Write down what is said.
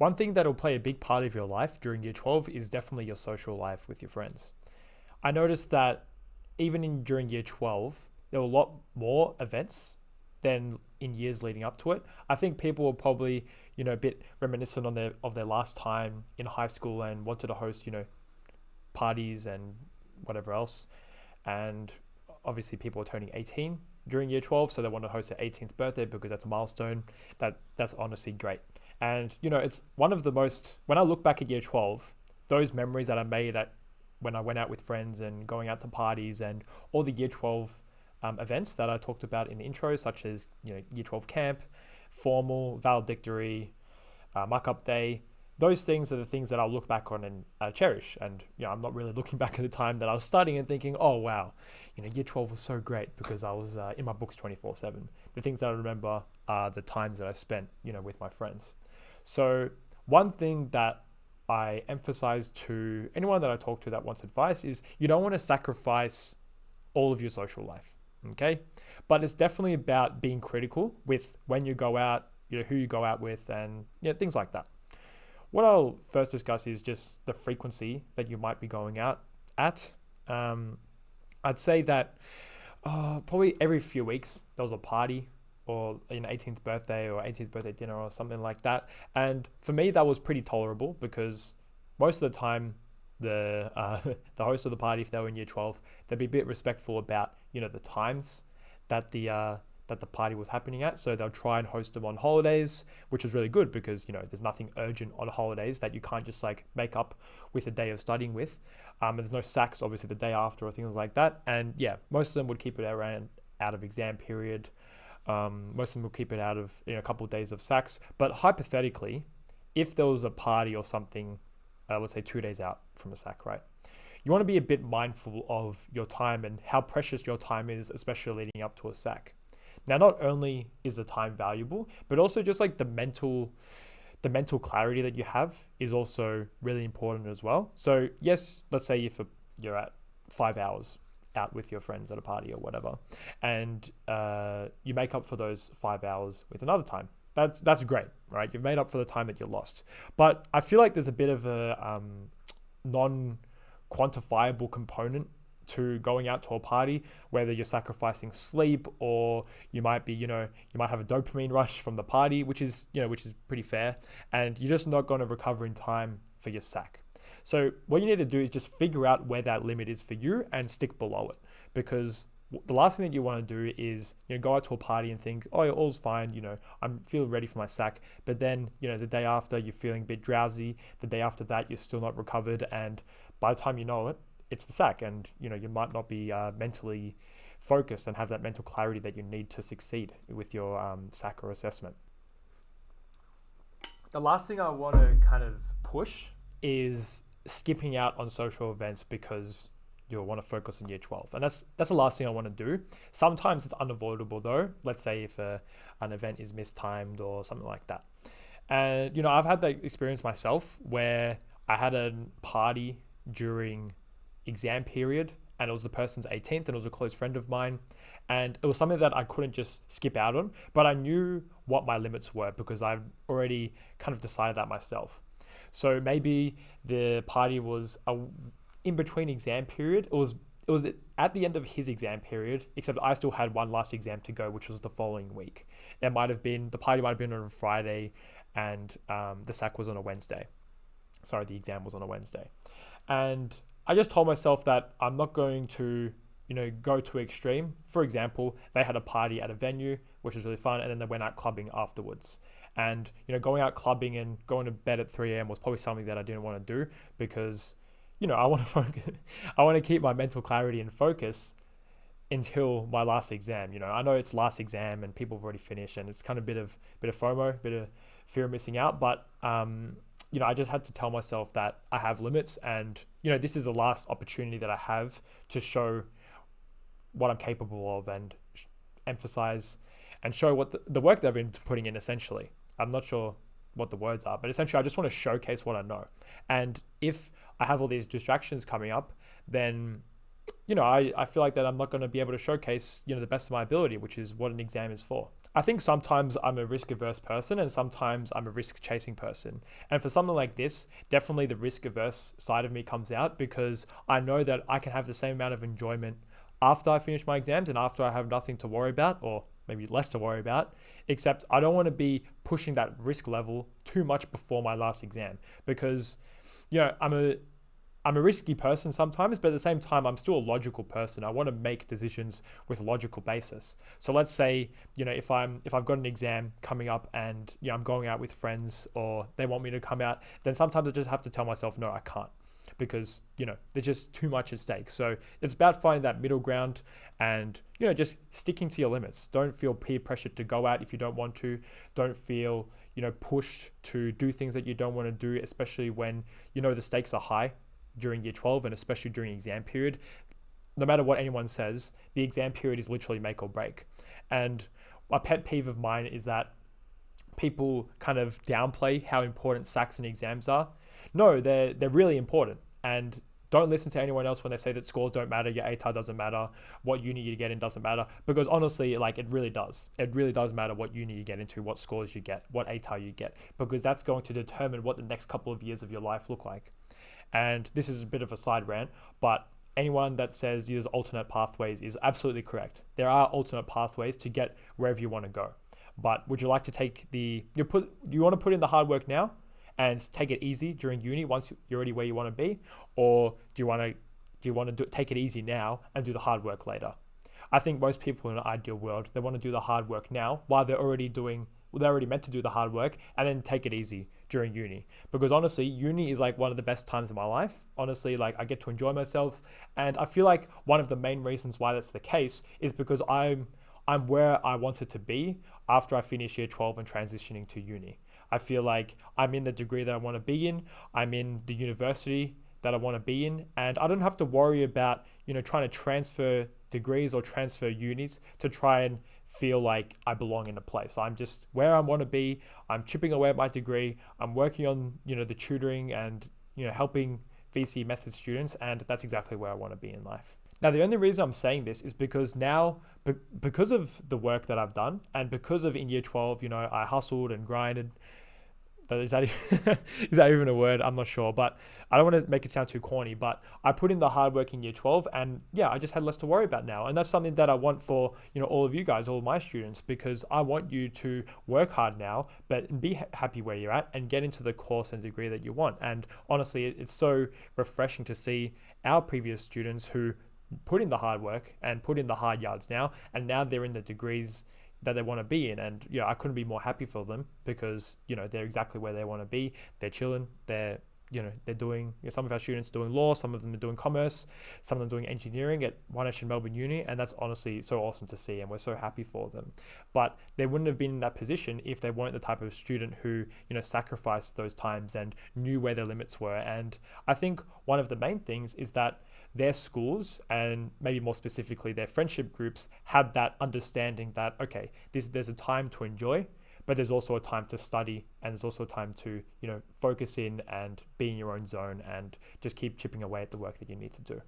One thing that'll play a big part of your life during year 12 is definitely your social life with your friends. I noticed that even during year 12, there were a lot more events than in years leading up to it. I think people were probably, a bit reminiscent on their last time in high school and wanted to host, parties and whatever else. And obviously people are turning 18 during year 12, so they want to host their 18th birthday because that's a milestone. That's honestly great. And it's one of the most, when I look back at year 12, those memories that I made at when I went out with friends and going out to parties and all the year 12 events that I talked about in the intro, such as year 12 camp, formal, valedictory, muck-up day. Those things are the things that I'll look back on and cherish. And I'm not really looking back at the time that I was studying and thinking, oh wow, year 12 was so great because I was in my books 24/7. The things that I remember are the times that I spent, with my friends. So one thing that I emphasize to anyone that I talk to that wants advice is you don't want to sacrifice all of your social life, okay? But it's definitely about being critical with when you go out, who you go out with, and things like that. What I'll first discuss is just the frequency that you might be going out at. I'd say that probably every few weeks there was a party or an 18th birthday or 18th birthday dinner or something like that. And for me, that was pretty tolerable because most of the time, the host of the party, if they were in year 12, they'd be a bit respectful about the times that the party was happening at. So they'll try and host them on holidays, which is really good because there's nothing urgent on holidays that you can't just like make up with a day of studying with. There's no sacks obviously the day after or things like that. And yeah, most of them would keep it around out of exam period. Most of them will keep it out of a couple of days of sacks. But hypothetically, if there was a party or something, let's say 2 days out from a sack, right? You want to be a bit mindful of your time and how precious your time is, especially leading up to a sack. Now, not only is the time valuable, but also just like the mental clarity that you have is also really important as well. So yes, let's say if you're at 5 hours out with your friends at a party or whatever, and you make up for those 5 hours with another time. That's great, right? You've made up for the time that you lost. But I feel like there's a bit of a non-quantifiable component to going out to a party, whether you're sacrificing sleep or you might be, you might have a dopamine rush from the party, which is pretty fair, and you're just not going to recover in time for your sack. So what you need to do is just figure out where that limit is for you and stick below it, because the last thing that you want to do is go out to a party and think, oh, all's fine, I'm feeling ready for my sack, but then the day after you're feeling a bit drowsy, the day after that you're still not recovered, and by the time you know it, it's the sack, and you might not be mentally focused and have that mental clarity that you need to succeed with your sack or assessment. The last thing I want to kind of push is skipping out on social events because you'll want to focus on year 12. And that's the last thing I want to do. Sometimes it's unavoidable though. Let's say if an event is mistimed or something like that. And, I've had that experience myself where I had a party during exam period and it was the person's 18th and it was a close friend of mine. And it was something that I couldn't just skip out on, but I knew what my limits were because I've already kind of decided that myself. So maybe the party was in between exam period. It was at the end of his exam period, except I still had one last exam to go, which was the following week. The party might have been on a Friday and the sack was on a Wednesday. Sorry, the exam was on a Wednesday. And I just told myself that I'm not going to, go to extreme. For example, they had a party at a venue, which was really fun, and then they went out clubbing afterwards. And, going out clubbing and going to bed at 3 a.m. was probably something that I didn't want to do because, I want to focus. I want to keep my mental clarity and focus until my last exam. I know it's last exam and people have already finished, and it's kind of bit of FOMO, bit of fear of missing out. But I just had to tell myself that I have limits, and this is the last opportunity that I have to show what I'm capable of and emphasize and show what the work that I've been putting in. Essentially, I'm not sure what the words are, but essentially I just want to showcase what I know. And if I have all these distractions coming up, then I feel like that I'm not going to be able to showcase the best of my ability, which is what an exam is for. I think sometimes I'm a risk averse person and sometimes I'm a risk chasing person. And for something like this, definitely the risk averse side of me comes out because I know that I can have the same amount of enjoyment after I finish my exams and after I have nothing to worry about, or maybe less to worry about, except I don't want to be pushing that risk level too much before my last exam because, I'm a risky person sometimes, but at the same time, I'm still a logical person. I want to make decisions with logical basis. So let's say, if I've got an exam coming up and I'm going out with friends or they want me to come out, then sometimes I just have to tell myself, no, I can't, because there's just too much at stake. So it's about finding that middle ground and just sticking to your limits. Don't feel peer pressured to go out if you don't want to. Don't feel pushed to do things that you don't want to do, especially when the stakes are high during year 12 and especially during exam period. No matter what anyone says, the exam period is literally make or break. And a pet peeve of mine is that people kind of downplay how important SACs and exams are. No, they're really important. And don't listen to anyone else when they say that scores don't matter, your ATAR doesn't matter, what uni you get in doesn't matter. Because honestly, it really does. It really does matter what uni you get into, what scores you get, what ATAR you get, because that's going to determine what the next couple of years of your life look like. And this is a bit of a side rant, but anyone that says there's alternate pathways is absolutely correct. There are alternate pathways to get wherever you want to go. But would you like to take do you want to put in the hard work now and take it easy during uni once you're already where you want to be? Or do you want to take it easy now and do the hard work later? I think most people in an ideal world, they want to do the hard work now while they're already meant to do the hard work and then take it easy during uni. Because honestly, uni is one of the best times of my life. Honestly, I get to enjoy myself. And I feel like one of the main reasons why that's the case is because I'm where I wanted to be after I finish year 12 and transitioning to uni. I feel like I'm in the degree that I want to be in. I'm in the university that I want to be in. And I don't have to worry about, trying to transfer degrees or transfer unis to try and feel like I belong in a place. I'm just where I want to be. I'm chipping away at my degree. I'm working on, the tutoring and, helping VC method students. And that's exactly where I want to be in life. Now, the only reason I'm saying this is because now, because of the work that I've done and because of in year 12, I hustled and grinded. Is that even a word? I'm not sure, but I don't want to make it sound too corny, but I put in the hard work in year 12 and I just had less to worry about now. And that's something that I want for, all of you guys, all of my students, because I want you to work hard now, but be happy where you're at and get into the course and degree that you want. And honestly, it's so refreshing to see our previous students who put in the hard work and put in the hard yards now, and now they're in the degrees that they want to be in. And I couldn't be more happy for them because they're exactly where they want to be. They're chilling. They're doing, some of our students are doing law, some of them are doing commerce, some of them doing engineering at Monash and Melbourne Uni, and that's honestly so awesome to see, and we're so happy for them. But they wouldn't have been in that position if they weren't the type of student who sacrificed those times and knew where their limits were. And I think one of the main things is that their schools, and maybe more specifically their friendship groups, had that understanding that, okay, there's a time to enjoy, but there's also a time to study, and there's also a time to focus in and be in your own zone and just keep chipping away at the work that you need to do.